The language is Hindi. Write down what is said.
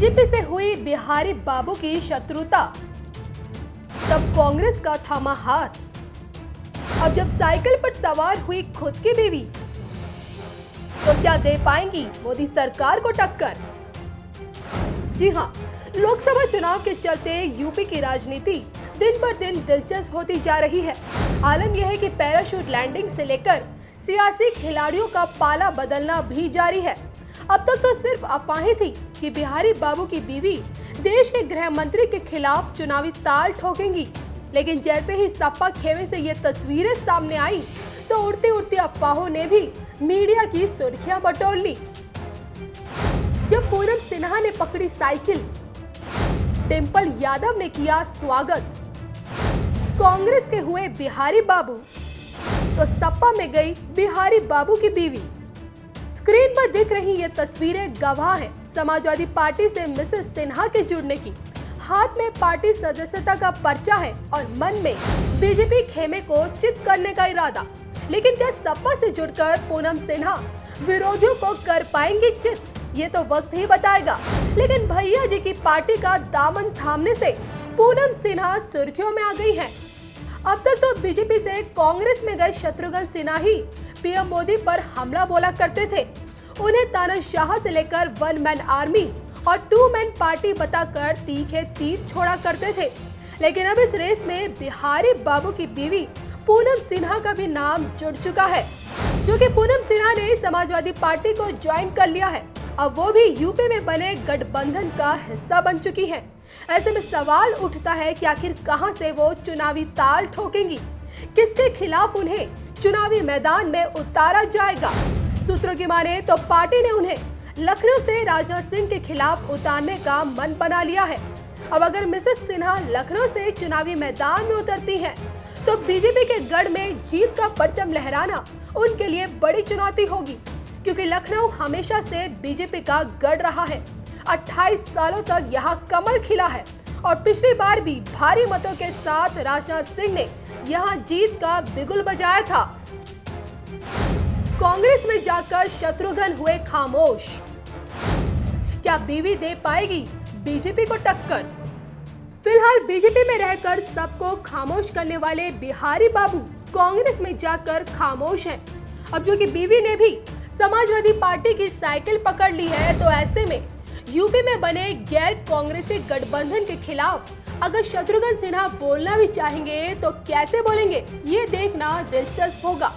बीजेपी से हुई बिहारी बाबू की शत्रुता, तब कांग्रेस का थामा हाथ। अब जब साइकिल पर सवार हुई खुद की बीवी, तो क्या दे पाएंगी मोदी सरकार को टक्कर? जी हां, लोकसभा चुनाव के चलते यूपी की राजनीति दिन पर दिन दिलचस्प होती जा रही है। आलम यह है कि पैराशूट लैंडिंग से लेकर सियासी खिलाड़ियों का पाला बदलना भी जारी है। अब तक तो सिर्फ अफवाहें थी कि बिहारी बाबू की बीवी देश के गृह मंत्री के खिलाफ चुनावी ताल ठोकेंगी, लेकिन जैसे ही सपा खेमे से ये तस्वीरें सामने आई, तो उड़ती उड़ती अफवाहों ने भी मीडिया की सुर्खियां बटोर ली। जब पूनम सिन्हा ने पकड़ी साइकिल, डिंपल यादव ने किया स्वागत, कांग्रेस के हुए बिहारी बाबू, तो सपा में गई बिहारी बाबू की बीवी। स्क्रीन पर दिख रही ये तस्वीरें गवाह हैं समाजवादी पार्टी से मिसेस सिन्हा के जुड़ने की। हाथ में पार्टी सदस्यता का पर्चा है और मन में बीजेपी खेमे को चित करने का इरादा। लेकिन क्या सपा से जुड़कर पूनम सिन्हा विरोधियों को कर पाएंगी चित? ये तो वक्त ही बताएगा। लेकिन भैया जी की पार्टी का दामन थामने से पूनम सिन्हा सुर्खियों में आ गई हैं। अब तक तो बीजेपी से कांग्रेस में गए शत्रुघ्न सिन्हा ही पीएम मोदी पर हमला बोला करते थे। उन्हें तानाशाह से लेकर वन मैन आर्मी और टू मैन पार्टी बताकर तीखे तीर छोड़ा करते थे। लेकिन अब इस रेस में बिहारी बाबू की बीवी पूनम सिन्हा का भी नाम जुड़ चुका है, जो कि पूनम सिन्हा ने समाजवादी पार्टी को ज्वाइन कर लिया है। अब वो भी यूपी में बने गठबंधन का हिस्सा बन चुकी है। ऐसे में सवाल उठता है कि आखिर कहां से वो चुनावी ताल ठोकेंगी, किसके खिलाफ उन्हें चुनावी मैदान में उतारा जाएगा। सूत्रों की माने तो पार्टी ने उन्हें लखनऊ से राजनाथ सिंह के खिलाफ उतारने का मन बना लिया है। अब अगर मिसेस सिन्हा लखनऊ से चुनावी मैदान में उतरती हैं, तो बीजेपी के गढ़ में जीत का परचम लहराना उनके लिए बड़ी चुनौती होगी, क्योंकि लखनऊ हमेशा से बीजेपी का गढ़ रहा है। 28 सालों तक यहाँ कमल खिला है और पिछली बार भी भारी मतों के साथ राजनाथ सिंह ने यहाँ जीत का बिगुल बजाया था। कांग्रेस में जाकर शत्रुघ्न हुए खामोश, क्या बीवी दे पाएगी बीजेपी को टक्कर? फिलहाल बीजेपी में रहकर सबको खामोश करने वाले बिहारी बाबू कांग्रेस में जाकर खामोश हैं। अब जो कि बीवी ने भी समाजवादी पार्टी की साइकिल पकड़ ली है, तो ऐसे में यूपी में बने गैर कांग्रेसी गठबंधन के खिलाफ अगर शत्रुघ्न सिन्हा बोलना भी चाहेंगे तो कैसे बोलेंगे, ये देखना दिलचस्प होगा।